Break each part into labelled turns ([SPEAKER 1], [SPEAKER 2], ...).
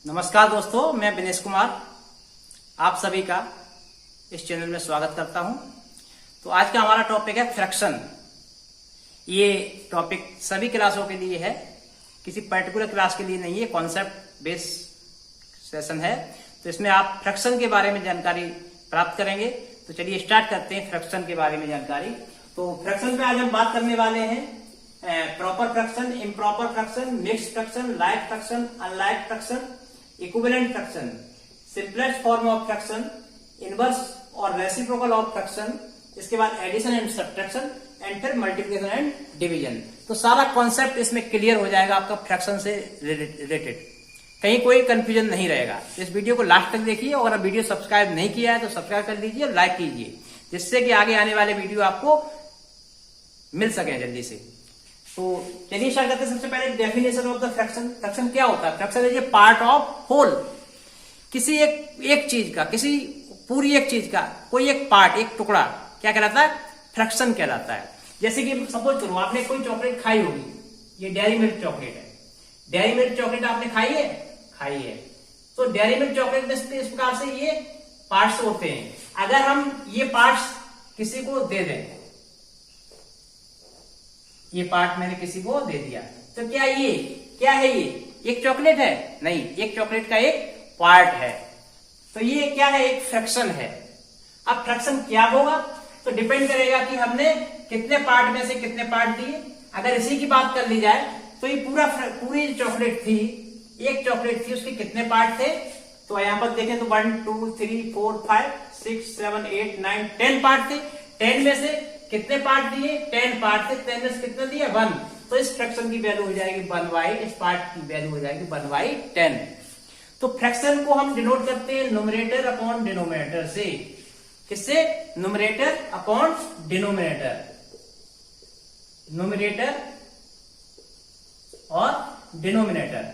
[SPEAKER 1] नमस्कार दोस्तों, मैं विनेश कुमार आप सभी का इस चैनल में स्वागत करता हूं। तो आज का हमारा टॉपिक है फ्रैक्शन। ये टॉपिक सभी क्लासों के लिए है, किसी पर्टिकुलर क्लास के लिए नहीं है, कॉन्सेप्ट बेस्ड सेशन है। तो इसमें आप फ्रैक्शन के बारे में जानकारी प्राप्त करेंगे। तो चलिए स्टार्ट करते हैं फ्रैक्शन के बारे में जानकारी। तो फ्रैक्शन पे आज हम बात करने वाले हैं proper fraction, improper fraction, mixed fraction, like fraction, unlike fraction, equivalent fraction, simplest form of fraction, inverse और रेसिप्रोकल ऑफ फ्रैक्शन, इसके बाद एडिशन एंड सब्ट्रैक्शन एंड फिर मल्टीप्लिकेशन एंड डिवीजन। तो सारा कॉन्सेप्ट इसमें क्लियर हो जाएगा आपका फ्रैक्शन से रिलेटेड, कहीं कोई कंफ्यूजन नहीं रहेगा। इस वीडियो को लास्ट तक देखिए और अगर वीडियो सब्सक्राइब नहीं किया है तो सब्सक्राइब कर लीजिए और लाइक कीजिए, जिससे कि आगे आने वाले वीडियो आपको मिल सके जल्दी से। तो चलिए स्टार्ट करते हैं। सबसे पहले definition of the fraction. Fraction क्या होता है? Fraction is a part of whole, किसी एक चीज का, किसी पूरी एक चीज का कोई एक पार्ट, एक टुकड़ा क्या कहलाता है? फ्रैक्शन कहलाता है। जैसे कि सपोज करो आपने कोई चॉकलेट खाई होगी, ये डेयरी मिल्क चॉकलेट है। डेयरी मिल्क चॉकलेट आपने खाई है? खाई है। तो डेयरी मिल्क चॉकलेट में इस प्रकार से ये पार्ट्स होते हैं। अगर हम ये पार्ट्स किसी को दे दें, ये पार्ट मैंने किसी को दे दिया, तो क्या है? ये एक चॉकलेट है? नहीं, एक चॉकलेट का एक पार्ट है। तो ये क्या है? एक फ्रैक्शन है। अब फ्रैक्शन क्या होगा तो डिपेंड करेगा कि हमने कितने पार्ट में से कितने पार्ट दिए। अगर इसी की बात कर ली जाए तो ये पूरी चॉकलेट थी, एक चॉकलेट थी, उसके कितने पार्ट थे? तो यहां पर देखें तो 1 2 3 4 5 6 7 8 9 10 पार्ट थे। 10 में से कितने पार्ट दिए? 10 पार्ट थे। 10 में से कितना दिया? 1। तो इस फ्रैक्शन की वैल्यू हो जाएगी 1/, इस पार्ट की वैल्यू हो जाएगी 1/10। तो फ्रैक्शन को हम डिनोट करते हैं न्यूमरेटर अपॉन डिनोमिनेटर से। किससे? न्यूमरेटर अपॉन डिनोमिनेटर, न्यूमरेटर और डिनोमिनेटर।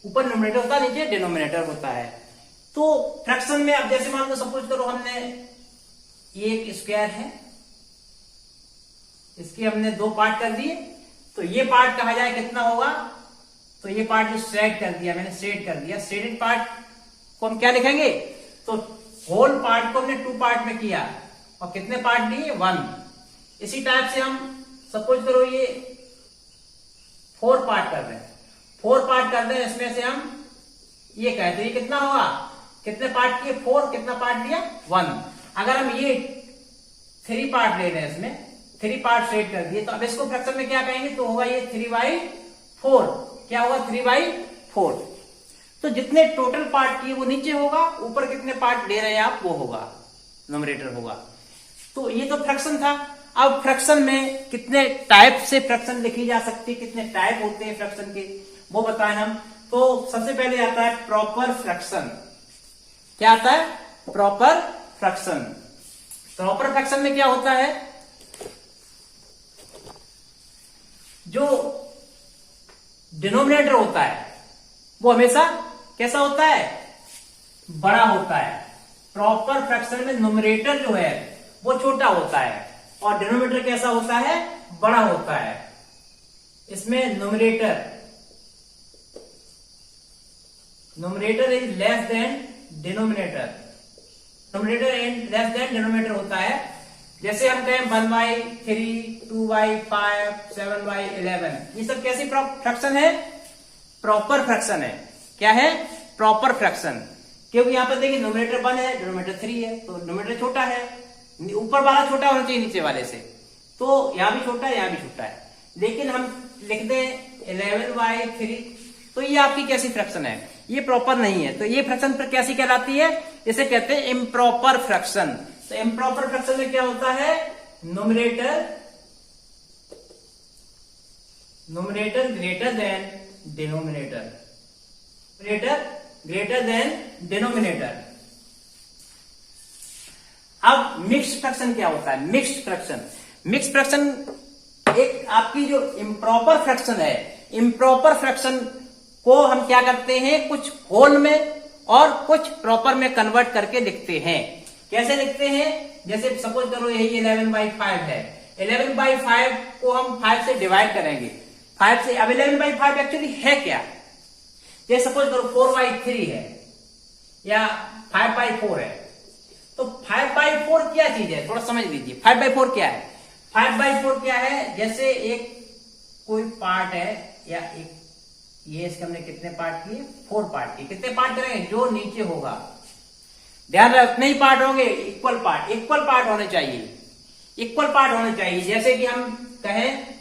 [SPEAKER 1] ऊपर न्यूमरेटर होता है, नीचे डिनोमिनेटर होता है। तो फ्रैक्शन में अब जैसे मान लो सपोज करो हमने ये एक स्क्वायर है, इसके हमने 2 पार्ट कर दिए, तो ये पार्ट कहा जाए कितना होगा? तो ये पार्ट जो शेड कर दिया मैंने, शेड कर दिया, शेडेड पार्ट को हम क्या लिखेंगे? तो होल पार्ट को हमने 2 पार्ट में किया और कितने पार्ट दिए? 1। इसी टाइप से हम सपोज करो ये 4 पार्ट कर रहे हैं, 4 पार्ट कर रहे हैं, इसमें से हम ये कहते हैं कितना होगा? कितने पार्ट किए? 4। कितना पार्ट दिया? 1। अगर हम ये 3 पार्ट ले रहे हैं, इसमें 3 पार्ट शेड कर दिए, तो अब इसको फ्रैक्शन में क्या कहेंगे? तो होगा ये 3/4। क्या होगा? 3/4। तो जितने टोटल पार्ट किए वो नीचे होगा, ऊपर कितने पार्ट ले रहे हैं आप वो होगा, न्यूमरेटर होगा। तो ये तो फ्रैक्शन था। अब फ्रैक्शन में कितने टाइप से फ्रैक्शन लिखी जा सकती है, कितने टाइप होते हैं फ्रैक्शन के, वो बताएं हम। तो सबसे पहले आता है प्रॉपर फ्रैक्शन। क्या आता है? Proper fraction. प्रॉपर फ्रैक्शन में क्या होता है? जो डिनोमिनेटर होता है वो हमेशा कैसा होता है? बड़ा होता है। प्रॉपर फ्रैक्शन में न्यूमरेटर जो है वो छोटा होता है और डिनोमिनेटर कैसा होता है? बड़ा होता है। इसमें numerator is less than denominator, numerator is less than denominator होता है। जैसे हम कहें 1/3, 2/5, 7/11, ये सब कैसी फ्रैक्शन है? प्रॉपर फ्रैक्शन है। क्या है? Proper fraction. क्योंकि यहां पर देखिए न्यूमरेटर 1 है, डिनोमिनेटर 3 है, तो न्यूमरेटर छोटा है, ऊपर वाला छोटा होना चाहिए नीचे वाले से, तो यहां भी छोटा है, यहां भी छोटा है। लेकिन हम लिखते हैं 11/3, तो ये आपकी कैसी फ्रैक्शन है? ये प्रॉपर नहीं है। तो ये फ्रैक्शन पर कैसी कहलाती है? इसे कहते हैं इम्प्रॉपर फ्रैक्शन। तो इम्प्रॉपर फ्रैक्शन में क्या होता है? Numerator greater than denominator, greater than denominator. अब मिक्स्ड फ्रैक्शन क्या होता है? मिक्स्ड फ्रैक्शन एक आपकी जो इम्प्रॉपर फ्रैक्शन है, इम्प्रॉपर फ्रैक्शन को हम क्या करते हैं? कुछ होल में और कुछ प्रॉपर में कन्वर्ट करके लिखते हैं। कैसे लिखते हैं? जैसे सपोज करो यही 11/5 है, 11/5 को हम 5 से डिवाइड करेंगे 5 से, अब 11/5 एक्चुअली है क्या? जैसे सपोज करो 4/3 है या 5/4 है, तो 5/4 क्या चीज है, थोड़ा समझ लीजिए। 5/4 क्या है? 5/4 क्या है? जैसे एक कोई पार्ट है या एक, ये इसके हमने कितने पार्ट किए? 4 पार्ट किए। कितने पार्ट करेंगे? जो नीचे होगा, ध्यान रख, उतने ही पार्ट होंगे, इक्वल पार्ट होने चाहिए, इक्वल पार्ट होने चाहिए। जैसे कि हम कहें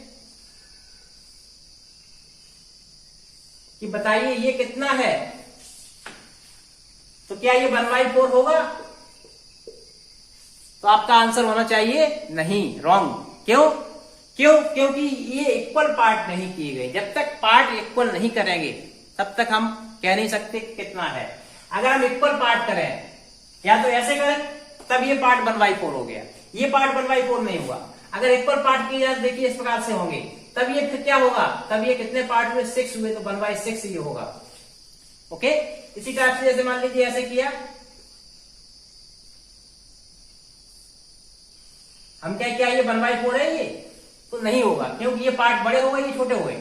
[SPEAKER 1] कि बताइए ये कितना है, तो क्या ये 1/4 होगा? तो आपका आंसर होना चाहिए नहीं, रॉन्ग। क्योंकि ये इक्वल पार्ट नहीं किए गए। जब तक पार्ट इक्वल नहीं करेंगे तब तक हम कह नहीं सकते कितना है। अगर हम इक्वल पार्ट करें, या तो ऐसे करें, तब ये पार्ट 1/4 हो गया, ये पार्ट 1/4 नहीं हुआ। अगर इक्वल पार्ट किए जाए, देखिए इस प्रकार से होंगे, तब ये फिर क्या होगा? तब ये कितने पार्ट हुए? 6 हुए, तो 1/6 ये होगा। ओके, इसी टाइप से जैसे मान लीजिए ऐसे किया, हम क्या ये 1/4 है ये? तो नहीं होगा, क्योंकि ये पार्ट बड़े हो गए, ये छोटे हो गए,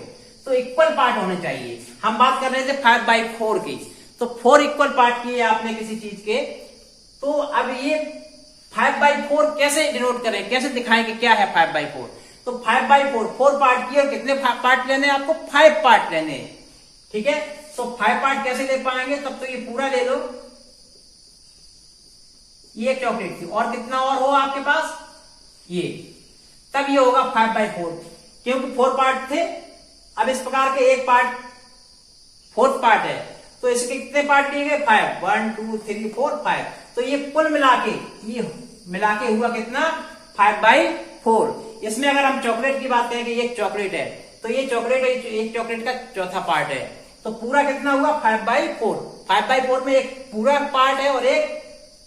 [SPEAKER 1] तो इक्वल पार्ट होने चाहिए। हम बात कर रहे थे 5/4 की, तो 4 इक्वल पार्ट किए आपने किसी चीज के, तो अब ये 5/4 कैसे डिनोट करें, कैसे दिखाएं कि क्या है 5/4? तो 5/4 4 पार्ट किए, और कितने पार्ट लेने आपको? 5 पार्ट लेने। ठीक है, तो 5 पार्ट कैसे ले पाएंगे? तब तो ये पूरा ले लो, ये चॉकलेट थी, और कितना और हो आपके पास? ये, तब ये होगा 5/4, क्योंकि 4 पार्ट थे। अब इस प्रकार के एक पार्ट 4th पार्ट है, तो इसके कितने पार्ट लिए गए? 5, 1 2 3 4 5, तो ये कुल मिलाके हुआ कितना? 5/4। इसमें अगर हम चॉकलेट की बात करें कि ये चॉकलेट है, तो ये चॉकलेट एक चॉकलेट का चौथा पार्ट है, तो पूरा कितना हुआ? 5/4। 5/4 में एक पूरा पार्ट है और एक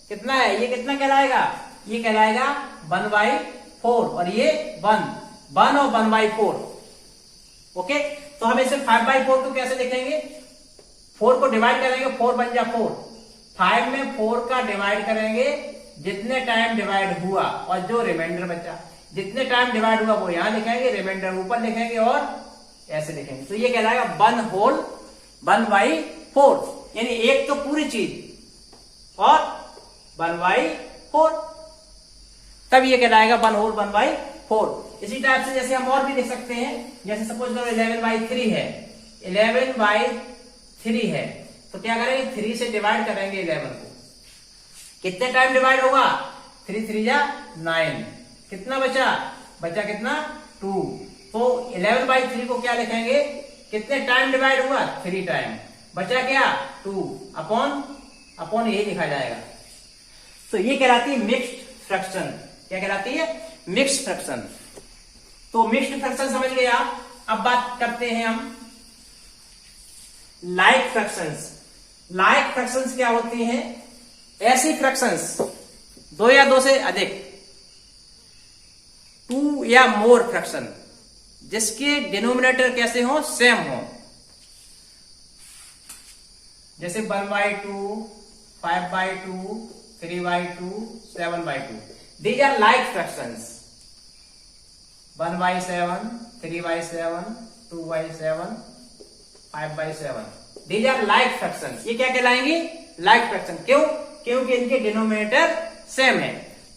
[SPEAKER 1] कितना है? ये कितना कहलाएगा? ये कहलाएगा 1/4, और ये 1 और 1/4। ओके, तो हम इसे 5/4 को कैसे लिखेंगे? 4 को डिवाइड करेंगे, 4 बन जा 4, 5 में 4 का डिवाइड करेंगे, जितने टाइम डिवाइड हुआ और जो रिमाइंडर बचा, जितने टाइम डिवाइड हुआ वो यहां लिखेंगे, रिमाइंडर ऊपर लिखेंगे और ऐसे लिखेंगे, तो ये कहलाएगा 1/4, यानी एक तो पूरी चीज और 1/4, तब ये कहलाएगा 1/4। इसी टाइप से जैसे हम और भी लिख सकते हैं, जैसे सपोज करो 11/3 है, 11/3 है, तो क्या करेंगे? 3 से डिवाइड करेंगे 11 को, कितने टाइम डिवाइड होगा? 3 3 जा 9, कितना बचा कितना? 2, तो 11/3 को क्या लिखेंगे? कितने टाइम डिवाइड हुआ? 3 टाइम, बचा क्या? 2 अपॉन यही लिखा जाएगा। तो ये कहलाती है मिक्स्ड फ्रैक्शन। क्या कहलाती है? Mixed fraction. तो मिक्स्ड फ्रैक्शन समझ गए आप। अब बात करते हैं हम लाइक फ्रैक्शंस। लाइक फ्रैक्शंस क्या होती हैं? ऐसी फ्रैक्शंस, 2 या 2 से अधिक, 2 या मोर फ्रैक्शन, जिसके डिनोमिनेटर कैसे हो? सेम हो। जैसे 1/2, 5/2, 3/2, 7/2, these are like fractions. 1/7, 3/7, 2/7, 5/7, these are like fractions. ये क्या कहलाएंगी? like fraction। क्यों? क्योंकि इनके डिनोमिनेटर सेम है।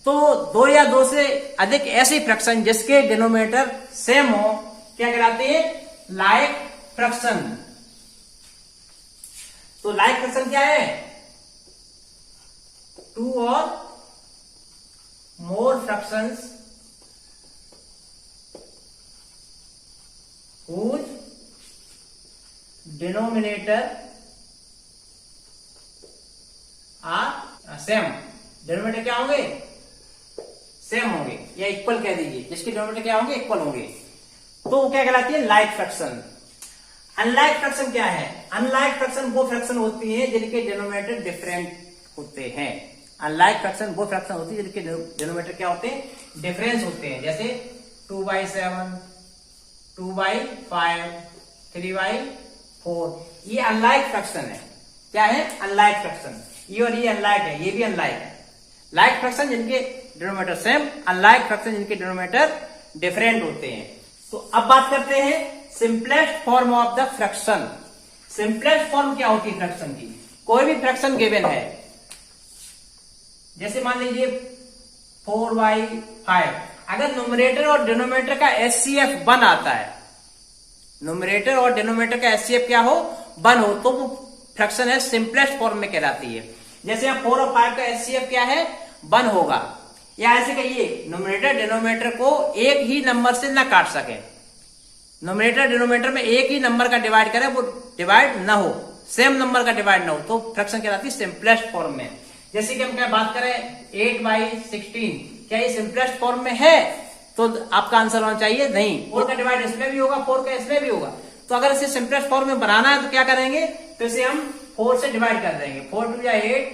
[SPEAKER 1] तो 2 या 2 से अधिक ऐसी फ्रैक्शन जिसके डिनोमिनेटर सेम हो, क्या कहलाती है? like fraction। तो like fraction क्या है? 2 or more fractions whose denominator are same। Denominator क्या होंगे? सेम होंगे, या इक्वल कह दीजिए, जिसके डिनोमिनेटर क्या होंगे? इक्वल होंगे, तो क्या कहलाती है? Like fraction. अनलाइक फ्रैक्शन क्या है? अनलाइक फ्रैक्शन वो फ्रैक्शन होती है जिनके डिनोमिनेटर डिफरेंट होते हैं। अनलाइक फ्रैक्शन वो फ्रैक्शन होती है जिनके डिनोमिनेटर क्या होते हैं? डिफरेंस होते हैं। जैसे 2/7, 2/5, 3/4, ये अनलाइक फ्रैक्शन है। क्या है? Unlike fraction. ये और ये अनलाइक है, ये भी अनलाइक है। लाइक फ्रैक्शन जिनके डिनोमिनेटर सेम, अनलाइक फ्रैक्शन जिनके डिनोमिनेटर डिफरेंट होते हैं। तो अब बात करते हैं simplest form of the fraction. Simplest form क्या होती है फ्रैक्शन की? कोई भी फ्रैक्शन गिवन है, जैसे मान लीजिए 4/5, अगर न्यूमरेटर और डिनोमिनेटर का एचसीएफ 1 आता है, न्यूमरेटर और डिनोमिनेटर का एचसीएफ क्या हो? 1 हो, तो वो फ्रैक्शन है सिंपलेस्ट फॉर्म में कहलाती है। जैसे आप 4 और 5 का एचसीएफ क्या है? 1 होगा। या ऐसे कहिए न्यूमरेटर डिनोमिनेटर को एक ही नंबर से ना काट सके, न्यूमरेटर डिनोमिनेटर में एक ही नंबर का डिवाइड करे, वो डिवाइड ना हो, सेम नंबर का डिवाइड ना हो, तो फ्रैक्शन कहलाती है सिंपलेस्ट फॉर्म में। जैसे कि हम क्या बात करें 8/16, क्या ये सिंपलेस्ट फॉर्म में है? तो आपका आंसर होना चाहिए नहीं। 4 का डिवाइड इसमें भी होगा, 4 का इसमें भी होगा। तो अगर इसे सिंपलेस्ट फॉर्म में बनाना है तो क्या करेंगे? तो इसे हम 4 से डिवाइड कर देंगे। 4 2 जा 8,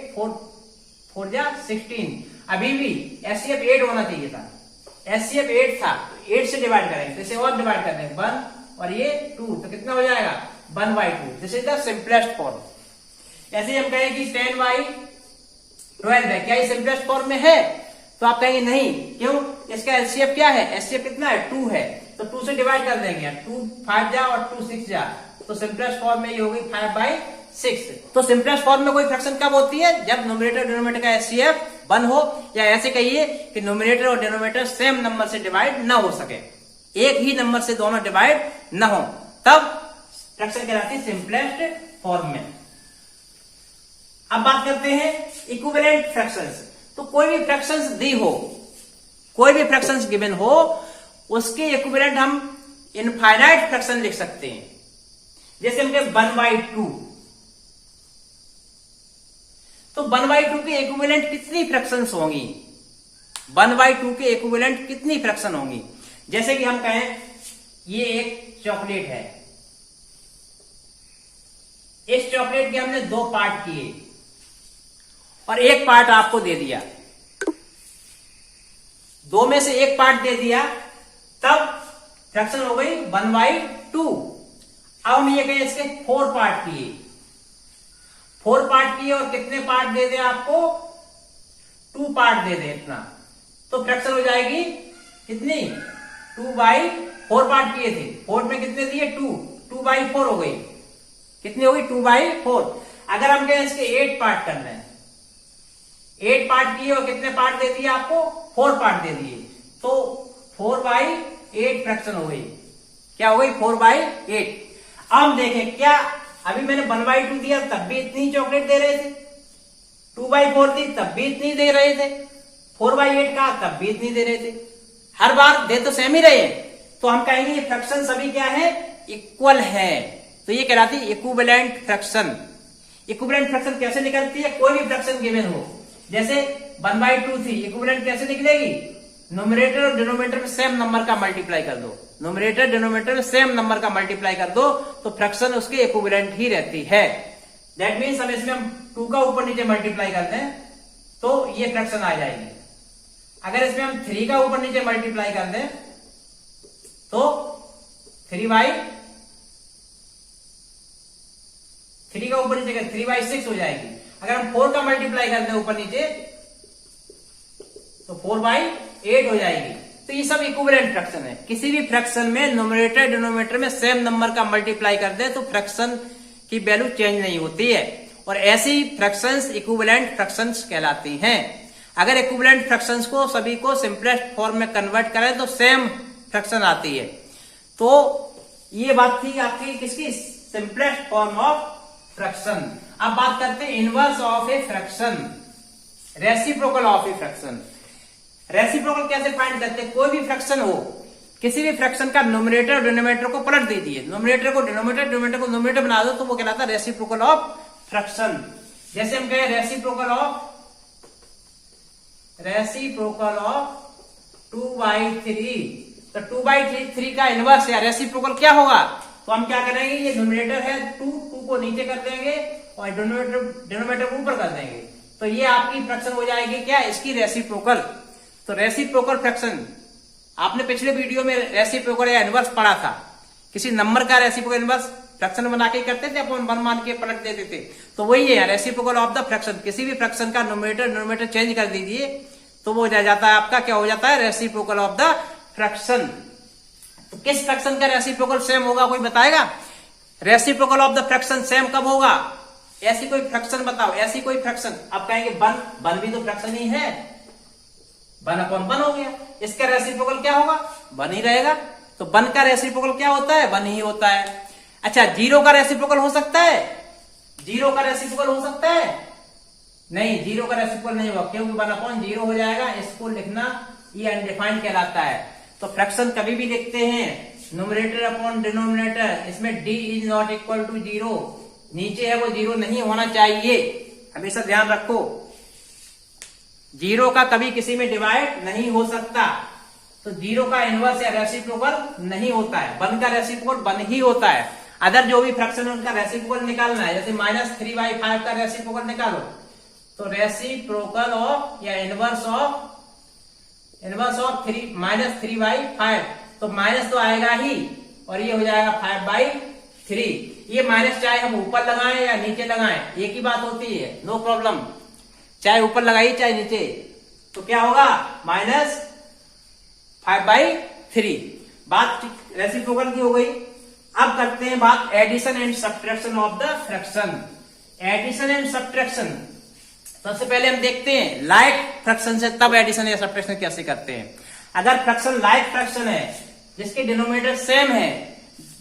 [SPEAKER 1] 4 जा 16। अभी भी एचसीएफ 8 होना चाहिए था, एचसीएफ 8 था, 8 से डिवाइड करेंगे, तो इसे और डिवाइड कर देंगे 1 और ये 2, तो कितना हो जाएगा? 1/2। This is the simplest form. ऐसे हम कहें कि 10/12 है, क्या ये सिंपलेस्ट फॉर्म में है? तो आप कहेंगे नहीं, क्यों? इसका एचसीएफ क्या है? एचसीएफ कितना है? 2 है, तो 2 से डिवाइड कर देंगे। 2 5 जा और 2 6 जा, तो सिंपलेस्ट फॉर्म में ये हो गई 5/6। तो सिंपलेस्ट फॉर्म में कोई फ्रैक्शन कब होती है? जब न्यूमरेटर डिनोमिनेटर का एचसीएफ 1 हो, या ऐसे कहिए कि न्यूमरेटर और डिनोमिनेटर सेम नंबर से डिवाइड ना हो सके, एक ही नंबर से दोनों डिवाइड ना हो, तब फ्रैक्शन कहलाती है सिंपलेस्ट फॉर्म में। अब बात करते हैं इक्विवेलेंट फ्रैक्शंस। तो कोई भी फ्रैक्शंस दी हो, कोई भी फ्रैक्शंस गिवन हो, उसके इक्विवेलेंट हम इनफाइनाइट फ्रैक्शन लिख सकते हैं। जैसे हम कहें 1/2, तो 1/2 के इक्विवेलेंट कितनी फ्रैक्शंस होंगी? 1/2 के इक्विवेलेंट कितनी फ्रैक्शन होंगी? जैसे कि हम कहें ये एक चॉकलेट है, इस चॉकलेट के हमने 2 पार्ट किए और एक पार्ट आपको दे दिया, 2 में से एक पार्ट दे दिया, तब फ्रैक्शन हो गई 1/2। अब हम ये कहें इसके 4 पार्ट किए, 4 पार्ट किए और कितने पार्ट दे दे आपको? 2 पार्ट दे दे इतना, तो फ्रैक्शन हो जाएगी कितनी? 2/4 पार्ट किए थे, 4 में कितने दिए? 2, 2/4 हो गई। कितनी हो गई? 2/4। अगर हम कहें इसके 8 पार्ट करना है, 8 पार्ट किए और कितने पार्ट दे दिए आपको? 4 पार्ट दे दिए, तो 4/8 फ्रैक्शन हो गई। क्या हो गई? 4/8। अब देखें, क्या अभी मैंने 1/2 दिया तब भी इतनी चॉकलेट दे रहे थे, 2/4 दी तब भी इतनी दे रहे थे, 4/8 का तब भी इतनी दे रहे थे, हर बार दे तो सेम ही रहे हैं। तो हम कहेंगे ये फ्रैक्शन सभी क्या है? इक्वल है, तो ये कहलाती है इक्विवेलेंट फ्रैक्शन। इक्विवेलेंट फ्रैक्शन कैसे निकलती है? कोई भी फ्रैक्शन गिवन हो, जैसे 1/2 थी, इक्विवेलेंट कैसे निकलेगी? न्यूमरेटर और डिनोमिनेटर में सेम नंबर का मल्टीप्लाई कर दो, न्यूमरेटर डिनोमिनेटर में सेम नंबर का मल्टीप्लाई कर दो, तो फ्रैक्शन उसके इक्विवेलेंट ही रहती है। दैट मीन्स हम इसमें 2 का ऊपर नीचे मल्टीप्लाई करते हैं तो ये फ्रैक्शन आ जाएगी। अगर इसमें हम 3 का ऊपर नीचे मल्टीप्लाई कर दें तो 3 का ऊपर नीचे 3/6 हो जाएगी। अगर हम 4 का मल्टीप्लाई कर दें ऊपर नीचे तो 4/8 हो जाएगी। तो ये सब इक्विवेलेंट फ्रैक्शन है। किसी भी फ्रैक्शन में न्यूमरेटर डिनोमिनेटर में सेम नंबर का मल्टीप्लाई कर दे तो फ्रैक्शन की वैल्यू चेंज नहीं होती है, और ऐसी फ्रैक्शंस इक्विवेलेंट फ्रैक्शंस कहलाती हैं। अगर इक्विवेलेंट फ्रैक्शंस को सभी को सिंपलेस्ट फॉर्म में कन्वर्ट करें तो सेम फ्रैक्शन आती है। तो ये बात थी आपकी किसकी? Simplest form of fraction. अब बात करते हैं inverse of a fraction, reciprocal of a fraction. Reciprocal कैसे फाइंड करते हैं? कोई भी फ्रैक्शन हो, किसी भी फ्रैक्शन का न्यूमरेटर और डिनोमिनेटर को पलट दीजिए, न्यूमरेटर को डिनोमिनेटर, डिनोमिनेटर को न्यूमरेटर बना दो, तो वो कहलाता है रेसिप्रोकल ऑफ फ्रैक्शन। जैसे हम कहें रेसिप्रोकल ऑफ 2/3, तो 2/3 का इनवर्स या रेसिप्रोकल क्या होगा? तो हम क्या करेंगे, ये न्यूमरेटर है 2 को नीचे कर देंगे और डिनोमिनेटर को ऊपर कर देंगे, तो ये आपकी फ्रैक्शन हो जाएगी क्या? इसकी रेसिप्रोकल। तो रेसिप्रोकल फ्रैक्शन आपने पिछले वीडियो में रेसिप्रोकल या इनवर्स पढ़ा था। किसी नंबर का रेसिप्रोकल इनवर्स फ्रैक्शन बना के करते थे, अपन 1 मान के पलट देते थे, तो वही है रेसिप्रोकल ऑफ द फ्रैक्शन। किसी भी फ्रैक्शन का न्यूमरेटर डिनोमिनेटर चेंज कर दीजिए तो वो जाता है आपका क्या हो जाता है? Reciprocal of the fraction. तो किस फ्रैक्शन का रेसिप्रोकल सेम होगा, कोई बताएगा? Reciprocal of the fraction same कब होगा? ऐसी कोई फ्रैक्शन बताओ, ऐसी कोई फ्रैक्शन। आप कहेंगे वन भी तो फ्रैक्शन ही है, 1/1 हो गया, इसका रेसिप्रोकल क्या होगा? 1 ही रहेगा। तो 1 का रेसिप्रोकल क्या होता है? 1 ही होता है। अच्छा, 0 का रेसिप्रोकल हो सकता है? 0 का रेसिप्रोकल हो सकता है? नहीं, 0 का रेसिप्रोकल नहीं होगा, क्योंकि 1/0 हो जाएगा। इसको लिखना ये अनडिफाइंड कहलाता है। तो फ्रैक्शन कभी भी लिखते हैं न्यूमरेटर अपॉन डिनोमिनेटर, इसमें d is not equal to 0, नीचे है वो 0 नहीं होना चाहिए, हमेशा ध्यान रखो। 0 का कभी किसी में डिवाइड नहीं हो सकता, तो 0 का इनवर्स या रेसिप्रोकल नहीं होता है। 1 का रेसिप्रोकल 1 ही होता है। अदर जो भी फ्रैक्शन है उनका रेसिप्रोकल निकालना है, जैसे -3/5 का रेसिप्रोकल निकालो, तो रेसिप्रोकल ऑफ या इनवर्स ऑफ -3/5, तो माइनस तो आएगा ही, और ये हो जाएगा 5/3। ये माइनस चाहे हम ऊपर लगाएं या नीचे लगाएं, एक ही बात होती है, नो प्रॉब्लम, चाहे ऊपर लगाइए चाहे नीचे। तो क्या होगा? -5/3। बात रेसिप्रोकल की हो गई। अब करते हैं बात addition and subtraction of the fraction. Addition and subtraction सबसे पहले हम देखते हैं लाइक फ्रैक्शन से, तब एडिशन या सब्ट्रैक्शन कैसे करते हैं। अगर फ्रैक्शन लाइक फ्रैक्शन है जिसके डिनोमिनेटर सेम है,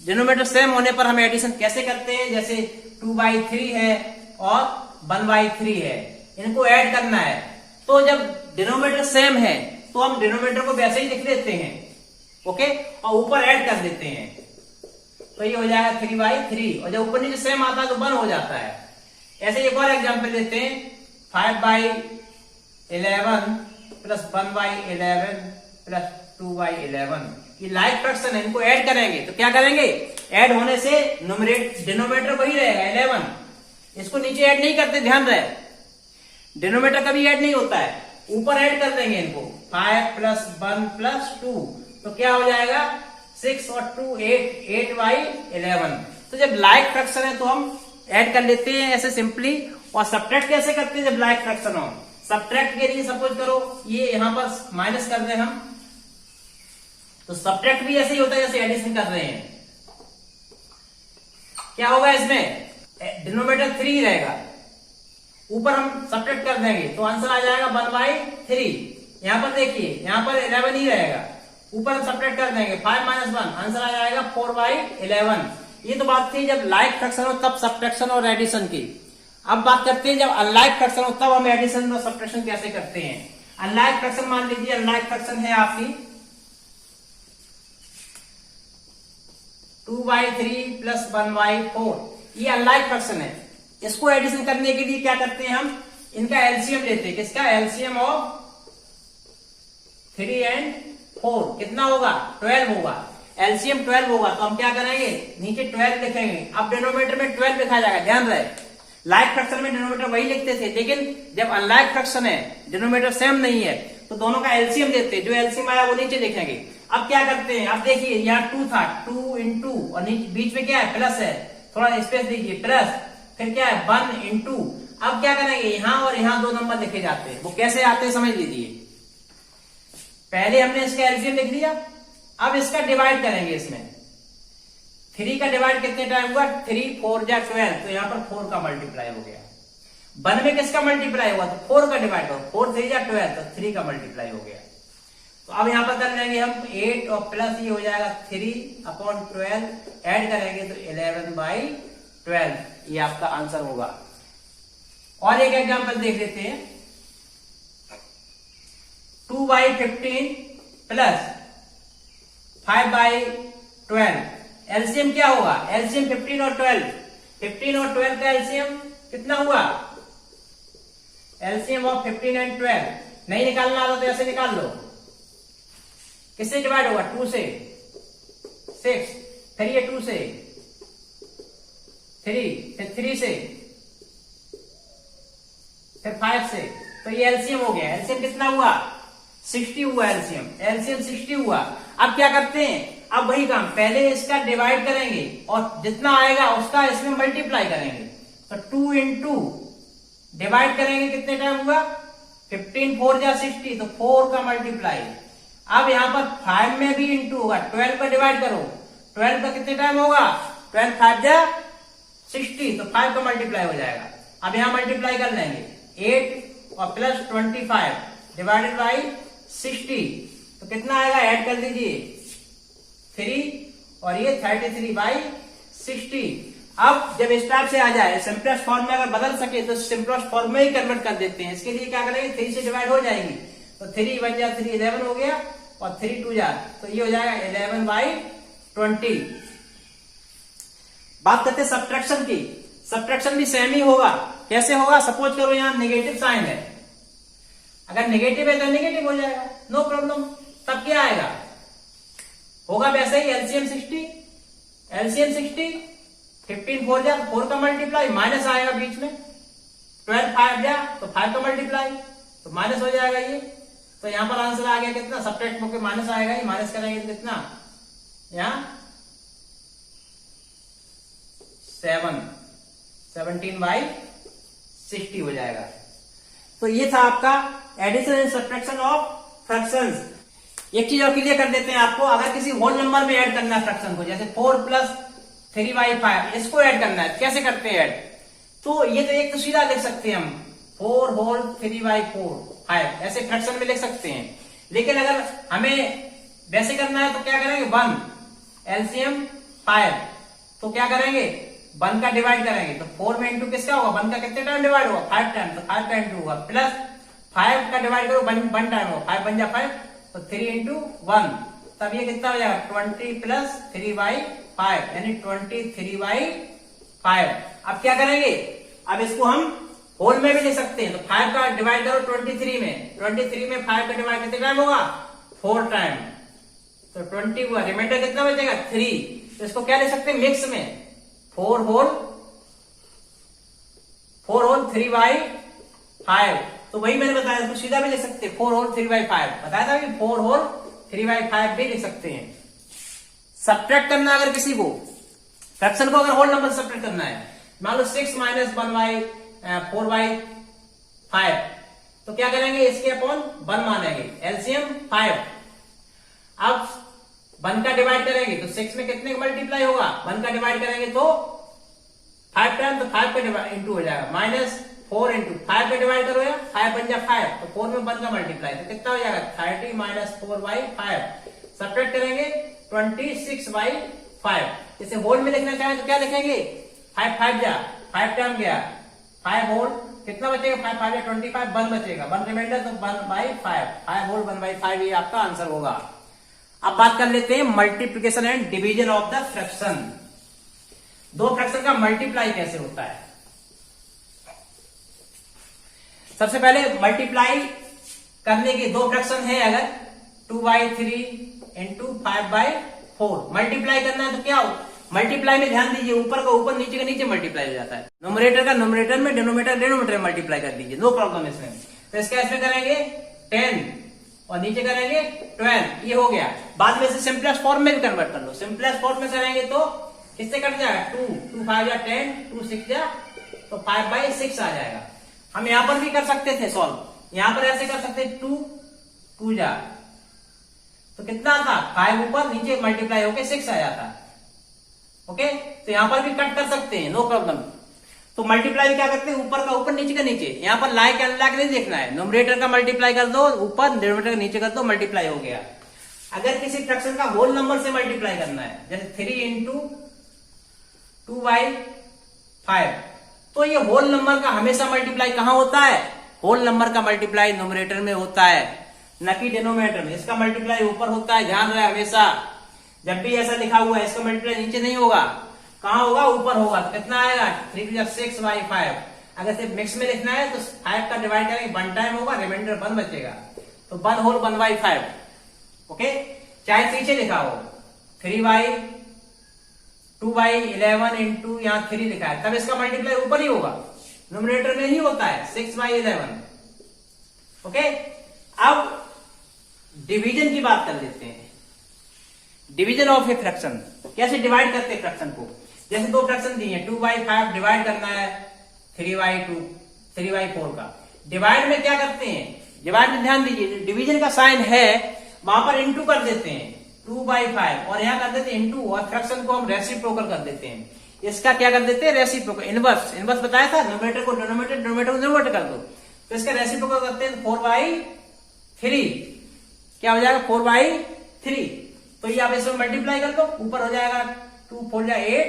[SPEAKER 1] डिनोमिनेटर सेम होने पर हम एडिशन कैसे करते हैं? जैसे 2/3 है और 1/3 है, इनको ऐड करना है। तो जब डिनोमिनेटर सेम है तो हम डिनोमिनेटर को वैसे ही लिख लेते हैं, ओके, और ऊपर ऐड कर देते हैं, तो ये हो जाएगा 3/3, और जब ऊपर नीचे सेम आता है तो 1 हो जाता है। ऐसे एक और एग्जांपल लेते हैं, 5/11 प्लस 1/11 प्लस 2/11, ये लाइक फ्रैक्शन है, इनको ऐड करेंगे तो क्या करेंगे? ऐड होने से डिनोमिनेटर वही रहेगा 11, इसको नीचे ऐड नहीं करते, ध्यान रहे, डिनोमिनेटर कभी ऐड नहीं होता है, ऊपर ऐड कर देंगे इनको। 5 + 1 + 2, तो क्या हो जाएगा? 6 और 2 8/11। तो जब लाइक फ्रैक्शन है तो हम ऐड कर लेते हैं ऐसे सिंपली। और सब्ट्रैक्ट कैसे करते हैं जब लाइक फ्रैक्शन हो? सब्ट्रैक्ट के लिए सपोज करो ये यहां पर माइनस कर दें हम, तो सब्ट्रैक्ट भी ऐसे ही होता है जैसे एडिशन कर रहे हैं। क्या होगा इसमें? डिनोमिनेटर 3 रहेगा, ऊपर हम सब्ट्रैक्ट कर देंगे तो आंसर आ जाएगा 1/3। यहां पर देखिए, यहां पर 11 ही रहेगा, ऊपर हम सब्ट्रैक्ट कर देंगे 5 - 1, आंसर आ जाएगा 4/11। ये तो बात थी जब लाइक फ्रैक्शन हो तब सब्ट्रैक्शन और एडिशन की। अब बात करते हैं जब अनलाइक फ्रैक्शन हो तब हम एडिशन और सब्ट्रैक्शन कैसे करते हैं। अनलाइक फ्रैक्शन, मान लीजिए अनलाइक फ्रैक्शन है आपकी 2/3 + 1/4, ये अनलाइक फ्रैक्शन है। इसको एडिशन करने के लिए क्या करते हैं हम? इनका एलसीएम लेते हैं। किसका? एलसीएम ऑफ 3 और 4 कितना होगा? 12 होगा। एलसीएम 12 होगा तो हम क्या करेंगे? नीचे 12 लिखेंगे। अब डिनोमिनेटर में 12 लिखा जाएगा, ध्यान रहे। लाइक फ्रैक्शन में डिनोमिनेटर वही लिखते थे, लेकिन जब अनलाइक फ्रैक्शन है, डिनोमिनेटर सेम नहीं है, तो दोनों का एलसीएम लेते हैं, जो एलसीएम आया वो नीचे लिखेंगे। अब क्या करते हैं? अब देखिए यहाँ 2 था, 2 × और बीच में क्या है? प्लस है, थोड़ा स्पेस दीजिए, प्लस, फिर क्या है? 1 × अब क्या करेंगे? यहाँ और यहाँ 2 नंबर लिखे जाते हैं। वो कैसे आते हैं समझ लीजिए। पहले हमने इसका एलसीएम लिख लिया, अब इसका डिवाइड करेंगे। इसमें 3 का डिवाइड कितने टाइम हुआ? 3 × 4 = 12, तो यहाँ पर 4 का मल्टीप्लाई हो गया। 1 में किसका मल्टीप्लाई हुआ? तो 4 का डिवाइड हुआ, 4 × 3 = 12, तो 3 का मल्टीप्लाई हो गया। तो अब यहाँ पर कर लेंगे हम 8 और प्लस ये हो जाएगा 3/12, ऐड करेंगे तो 11/12, ये आपका आंसर होगा। और एक एग्जांपल देख लेते हैं, 2/15 + 5/12, एलसीएम क्या होगा? एलसीएम 15 और 12, 15 और 12 का एलसीएम कितना हुआ? एलसीएम ऑफ 15 और 12 नहीं निकालना आता तो ऐसे निकाल लो। किससे डिवाइड होगा? 2 से 6, फिर ये 2 से 3, फिर 3 से, फिर 5 से, तो ये एलसीएम हो गया। एलसीएम कितना हुआ? 60 हुआ एलसीएम। एलसीएम 60 हुआ। अब क्या करते हैं? अब वही काम, पहले इसका डिवाइड करेंगे और जितना आएगा उसका इसमें मल्टीप्लाई करेंगे। तो 2 × डिवाइड करेंगे, कितने टाइम हुआ? 15 × 4 = 60, तो 4 का मल्टीप्लाई। अब यहाँ पर 5 में भी इंटू होगा, 12 का डिवाइड करो, 12 का कितने टाइम होगा, 12 5 जा 60, तो 5 का मल्टीप्लाई हो जाएगा। अब यहाँ मल्टीप्लाई कर लेंगे, 8 और प्लस 25 डिवाइडेड बाई 60, तो कितना आएगा, ऐड कर दीजिए 3 और ये 33 बाई 60। अब जब इस टाइप से आ जाए, सिंपलेस्ट फॉर्म में अगर बदल सके तो सिंपलेस्ट फॉर्म में ही कन्वर्ट कर देते हैं। इसके लिए क्या करेंगे, 3 से डिवाइड हो जाएगी, तो 3 1 जा 3 11 हो गया और 3 2 जा, तो ये हो जाएगा 11 बाई 20। बात करते हैं सब्ट्रैक्शन की। सब्ट्रैक्शन भी सेम ही होगा। कैसे होगा, सपोज करो यहाँ नेगेटिव साइन है, अगर नेगेटिव है तो नेगेटिव हो जाएगा, नो प्रॉब्लम। तब क्या आएगा, होगा वैसे ही एलसीएम 60, एलसीएम 60, 15 4 जा 4 का मल्टीप्लाई, माइनस आएगा बीच में, 12 5 जा तो 5 का मल्टीप्लाई, तो माइनस हो जाएगा ये। तो यहां पर आंसर आ गया कितना, सब्ट्रैक्ट होकर माइनस आएगा, ये माइनस करेंगे तो कितना, यहाँ 17 बाई 60 हो जाएगा। तो ये था आपका addition and subtraction of fractions. एक चीज और क्लियर कर देते हैं आपको, अगर किसी होल नंबर में ऐड करना है फ्रैक्शन को, जैसे 4 प्लस 3 बाई 5, इसको ऐड करना है, कैसे करते हैं ऐड, तो ये तो एक तो सीधा लिख सकते हैं हम, 4 होल 3 बाई 5 ऐसे फ्रैक्शन में लिख सकते हैं। लेकिन अगर हमें वैसे करना है तो क्या करेंगे, 1 एलसीएम 5, तो क्या करेंगे, 1 का डिवाइड करेंगे, तो 4 में इंटू किसका होगा, 1 का कितने टाइम डिवाइड होगा, 5 टाइम, तो 5 का इंटू होगा, प्लस 5 का डिवाइड करो 1 टाइम होगा, 5 1 जा 5, तो 3 इंटू 1, तब ये कितना हो जाएगा, 20 प्लस 3 बाई 5 यानी 23 बाई 5। अब क्या करेंगे, अब इसको हम होल में भी ले सकते हैं, तो 5 का डिवाइड करो 23 में, 23 में 5 का डिवाइड कितने टाइम होगा, 4 टाइम, तो 20 हुआ, रिमाइंडर कितना बचेगा 3, तो इसको क्या ले सकते हैं मिक्स में, 4 होल 3 बाई 5, तो वही मैंने बताया, इसको सीधा भी लिख सकते हैं, 4 होल 3 बाई 5 बताया था कि 4 होल 3 बाई 5 भी लिख सकते हैं। सब्ट्रैक्ट करना अगर किसी को, फ्रैक्शन को अगर होल नंबर सब्ट्रैक्ट करना है, मान लो 6 माइनस 1 बाई 4 बाई 5, तो क्या करेंगे, इसके अपॉन 1 मानेंगे, एलसीएम 5। अब 1 का डिवाइड करेंगे तो 6 में कितने का मल्टीप्लाई होगा, 1 का डिवाइड करेंगे तो 5 टाइम, तो 5 का इंटू हो जाएगा, माइनस 4 इंटू 5 का डिवाइड करो, 5 बन जा 5, तो 4 में 1 का मल्टीप्लाई, तो कितना हो जाएगा 30 माइनस 4 बाई 5। सब्ट्रैक्ट करेंगे 26 बाई 5। इसे होल में लिखना चाहें तो क्या लिखेंगे, 5 5 जा 5 टाइम गया, 5 होल कितना बचेगा, 5 5 जा 25, 1 बचेगा, 1 रिमाइंडर, तो 1 बाई 5, 5 होल 1 बाई 5, ये आपका आंसर होगा। अब बात कर लेते हैं multiplication and division of the fraction. दो फ्रैक्शन का मल्टीप्लाई कैसे होता है। सबसे पहले मल्टीप्लाई करने के दो फ्रैक्शन है, अगर 2 बाई 3 इंटू 5 बाई 4 मल्टीप्लाई करना है तो क्या हो, मल्टीप्लाई में ध्यान दीजिए, ऊपर का ऊपर नीचे का नीचे मल्टीप्लाई हो जाता है, नोमरेटर का नोमरेटर में, डिनोमिनेटर डिनोमिनेटर मल्टीप्लाई कर दीजिए, नो प्रॉब्लम इसमें। तो इसका इसमें करेंगे 10 और नीचे करेंगे 12, ये हो गया। बाद में से सिंपलेस्ट फॉर्म में भी कन्वर्ट कर लो, सिंपलेस्ट फॉर्म में करेंगे तो किससे कट जाएगा, 2 5 जा 10, 2 6 जा तो 5 बाई 6 आ जाएगा। हम यहां पर भी कर सकते थे सॉल्व, यहां पर ऐसे कर सकते 2 2 जा तो कितना था 5 ऊपर नीचे मल्टीप्लाई होके 6 आ जाता। ओके, तो यहां पर भी कट कर सकते हैं, नो प्रॉब्लम। तो मल्टीप्लाई क्या करते हैं, ऊपर का ऊपर नीचे का नीचे, यहां पर लाइक अनलाइक नहीं देखना है, नोमरेटर का मल्टीप्लाई कर दो ऊपर, डिनोमिनेटर का नीचे कर दो, मल्टीप्लाई हो गया। अगर किसी फ्रैक्शन का होल नंबर से मल्टीप्लाई करना है, जैसे 3 इंटू 2 बाई 5, तो ये होल नंबर का हमेशा मल्टीप्लाई कहां होता है, होल नंबर का मल्टीप्लाई नोमरेटर में होता है, न कि डिनोमिनेटर में। इसका मल्टीप्लाई ऊपर होता है, ध्यान रहे हमेशा, जब भी ऐसा लिखा हुआ है इसका मल्टीप्लाई नीचे नहीं होगा, कहां होगा, ऊपर होगा। तो कितना आएगा 3 6 बाई 5। अगर सिर्फ मिक्स में लिखना है तो 5 का डिवाइड करेंगे 1 टाइम होगा, रिमाइंडर 1 बचेगा, तो 1 होल 1 बाई 5। ओके, चाहे पीछे लिखा हो 3 बाई 2 बाई 11 इंटू यहाँ 3 लिखा है, तब इसका मल्टीप्लाई ऊपर ही होगा, नोमिनेटर में ही होता है 6 बाई 11। ओके, अब डिवीजन की बात कर लेते हैं। डिवीजन ऑफ ए फ्रैक्शन, कैसे डिवाइड करते हैं फ्रैक्शन को। जैसे दो फ्रैक्शन दिए, 2 बाई 5 डिवाइड करना है 3 बाई 2 3 बाई 4 का। डिवाइड में क्या करते हैं, डिवाइड में ध्यान दीजिए, डिवीजन का साइन है वहां पर इंटू कर देते हैं 2/5 और यहाँ कर देते हैं इंटू, और फ्रैक्शन को हम रेसिप्रोकल कर देते हैं। इसका क्या कर देते हैं? Reciprocal, inverse. इनवर्स बताया था, न्यूमरेटर को डिनोमिनेटर, डिनोमिनेटर को न्यूमरेटर कर दो, तो इसका रेसिप्रोकल करते हैं 4/3 क्या हो जाएगा? 4/3। तो ये आप इसमें मल्टीप्लाई कर दो, ऊपर हो जाएगा 2 4 8,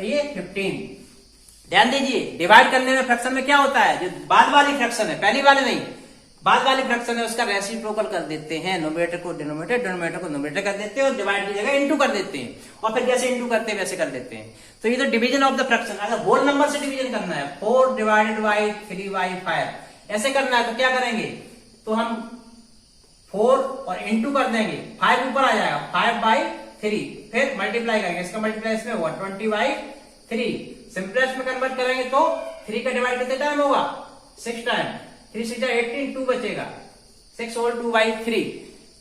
[SPEAKER 1] ये 15। ध्यान दीजिए, डिवाइड करने में फ्रैक्शन में क्या होता है? जो बाद वाली फ्रैक्शन है, पहली वाली नहीं, बाद वाली फ्रैक्शन है, उसका रेसिप्रोकल कर देते हैं। न्यूमरेटर को डिनोमिनेटर, डिनोमिनेटर को न्यूमरेटर कर देते हैं और डिवाइड की जगह इंटू कर देते हैं, और फिर जैसे इंटू करते हैं वैसे कर देते हैं। तो ये तो डिवीजन ऑफ द फ्रैक्शन। अगर होल नंबर से डिवीजन करना है, 4 डिवाइडेड बाई 3/5 ऐसे करना है, तो क्या करेंगे? तो हम 4 और इंटू कर देंगे, 5 ऊपर आ जाएगा, 5/3, फिर मल्टीप्लाई करेंगे, इसका मल्टीप्लाई इसमें हुआ 20/3। सिंपलेस्ट में कन्वर्ट करेंगे तो 3 का डिवाइड कितने टाइम होगा? 6 टाइम। 3 6 18, 2 बचेगा, 6 और 2/3।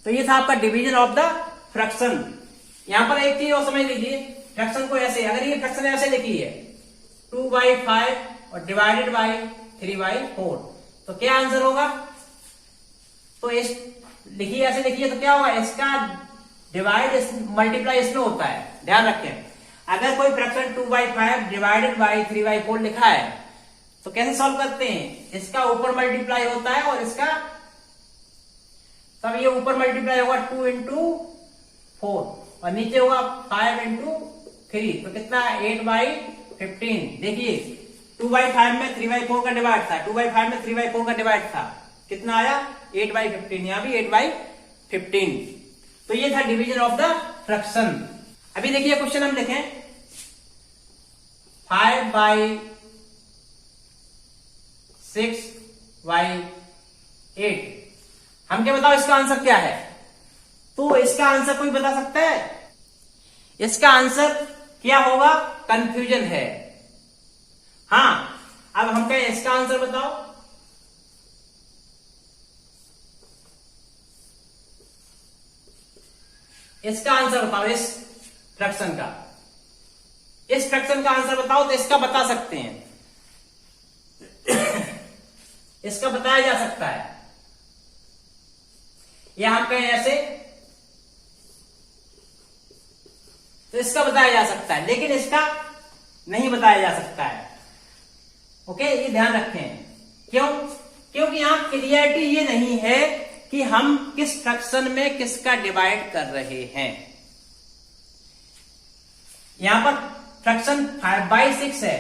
[SPEAKER 1] तो ये था आपका डिवीजन ऑफ द फ्रैक्शन। यहां पर एक चीज और समझ लीजिए, फ्रैक्शन को ऐसे, अगर ये फ्रैक्शन ऐसे लिखी है 2/5 और डिवाइडेड बाई 3/4, तो क्या आंसर होगा? तो इस लिखिए, ऐसे लिखिए तो क्या होगा? इसका डिवाइड मल्टीप्लाई इसमें होता है, ध्यान रखें। अगर कोई फ्रैक्शन 2/5 डिवाइडेड बाई 3/4 लिखा है तो कैसे सॉल्व करते हैं? इसका ऊपर मल्टीप्लाई होता है और इसका, तब ये ऊपर मल्टीप्लाई होगा 2 into 4 और नीचे होगा 5 into 3, तो कितना? 8/15। देखिए 2/5 में 3/4 का डिवाइड था, 2/5 में 3/4 का डिवाइड था, कितना आया? 8/15। यहां भी 8/15। तो ये था डिवीजन ऑफ द फ्रैक्शन। अभी देखिए क्वेश्चन हम लिखें 5/6/8। हम क्या बताओ इसका आंसर क्या है? तो इसका आंसर कोई बता सकता है? इसका आंसर क्या होगा? कंफ्यूजन है। हाँ, अब हम कहें इसका आंसर बताओ, इसका आंसर बताओ, इस फ्रैक्शन का, इस फ्रैक्शन का आंसर बताओ। तो इसका बता सकते हैं, इसका बताया जा सकता है, या हम कहें ऐसे, तो इसका बताया जा सकता है, लेकिन इसका नहीं बताया जा सकता है। ओके, ये ध्यान रखें। क्यों? क्योंकि यहां क्लियरिटी ये नहीं है कि हम किस फ्रैक्शन में किसका डिवाइड कर रहे हैं। यहां पर फ्रैक्शन 5/6 है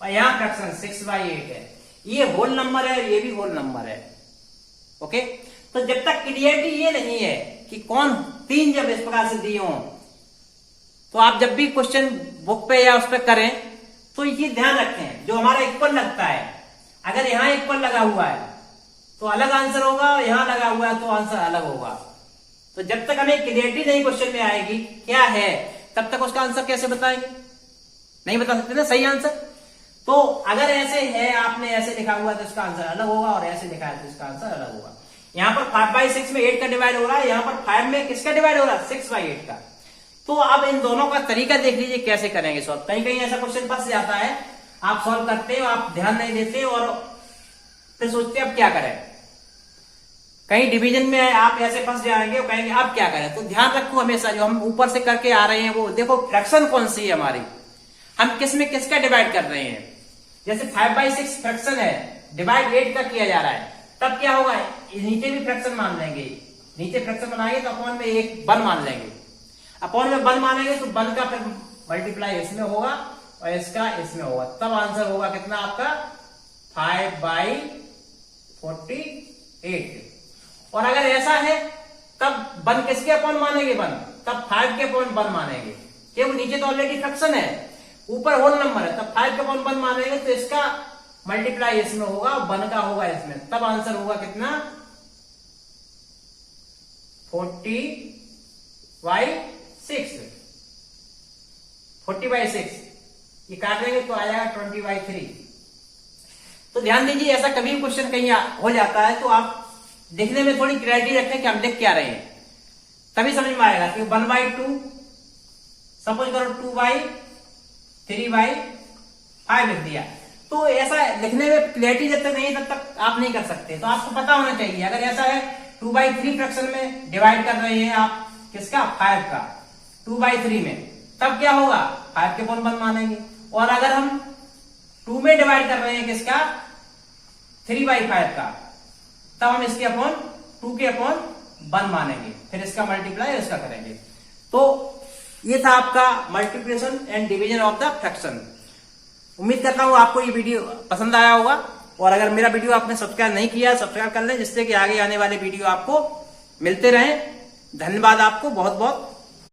[SPEAKER 1] और यहां फ्रैक्शन 6/8 है। ये होल नंबर है, ये भी होल नंबर है। ओके, तो जब तक क्लियरिटी ये नहीं है कि कौन तीन जब इस प्रकार से दिए हों, तो आप जब भी क्वेश्चन बुक पे या उस पर करें तो ये ध्यान रखें, जो हमारा इक्वल लगता है, अगर यहां इक्वल लगा हुआ है तो अलग आंसर होगा, और यहां लगा हुआ है तो आंसर अलग होगा। तो जब तक हमें क्लियरिटी नहीं क्वेश्चन में आएगी क्या है, तब तक उसका आंसर कैसे बताएंगे? नहीं बता सकते ना सही आंसर। तो अगर ऐसे है, आपने ऐसे लिखा हुआ है तो इसका आंसर अलग होगा, और ऐसे लिखा है तो इसका आंसर अलग होगा। यहां पर 5/6 में 8 का डिवाइड हो रहा है, यहां पर 5 में किसका डिवाइड हो रहा है? 6/8 का। तो अब इन दोनों का तरीका देख लीजिए कैसे करेंगे सॉल्व। कहीं कहीं ऐसा क्वेश्चन फंस जाता है, आप सॉल्व करते हो, आप ध्यान नहीं देते और फिर सोचते अब क्या करें। कहीं डिवीजन में आप ऐसे फंस जाएंगे और कहेंगे अब क्या करें। तो ध्यान रखो हमेशा, जो हम ऊपर से करके आ रहे हैं वो देखो फ्रैक्शन कौन सी है हमारी, हम किस में किसका डिवाइड कर रहे हैं। जैसे 5/6 फ्रैक्शन है, डिवाइड 8 का किया जा रहा है, तब क्या होगा? नीचे भी फ्रैक्शन मान लेंगे, नीचे फ्रैक्शन बनाएंगे तो अपॉन में एक 1 मान लेंगे, अपॉन में 1 मानेंगे तो 1 का फिर मल्टीप्लाई इसमें होगा और इसका इसमें होगा, तब आंसर होगा कितना आपका? 5/48। और अगर ऐसा है तब 1 किसके अपॉन मानेंगे? 1, तब 5 के अपॉन 1 मानेंगे, क्योंकि नीचे तो ऑलरेडी फ्रैक्शन है, ऊपर होल नंबर है, तब 5 के अपॉन 1 मानेंगे तो इसका मल्टीप्लाई इसमें होगा, 1 का होगा इसमें, तब आंसर होगा कितना? 40/6। 40/6 ये काट देंगे तो आ जाएगा 20/3। तो ध्यान दीजिए, ऐसा कभी क्वेश्चन कहीं हो जाता है तो आप लिखने में थोड़ी क्लैरिटी रखें कि हम लिख क्या रहे हैं, तभी समझ में आएगा कि 1/2 सपोज करो 2/3/5 लिख दिया। तो ऐसा लिखने में क्लैरिटी जब तक नहीं तब तक आप नहीं कर सकते। तो आपको पता होना चाहिए, अगर ऐसा है 2/3 फ्रैक्शन में डिवाइड कर रहे हैं आप किसका, 5 का, 2/3 में, तब क्या होगा, 5 के अपॉन 1 मानेंगे। और अगर हम 2 में डिवाइड कर रहे हैं किसका, 3/5 का, तब हम इसके अपॉन 2 के अपॉन 1 मानेंगे, फिर इसका मल्टीप्लाई इसका करेंगे। तो ये था आपका multiplication and division of the fraction. उम्मीद करता हूं आपको ये वीडियो पसंद आया होगा, और अगर मेरा वीडियो आपने सब्सक्राइब नहीं किया सब्सक्राइब कर लें, जिससे कि आगे आने वाले वीडियो आपको मिलते रहें। धन्यवाद आपको बहुत बहुत।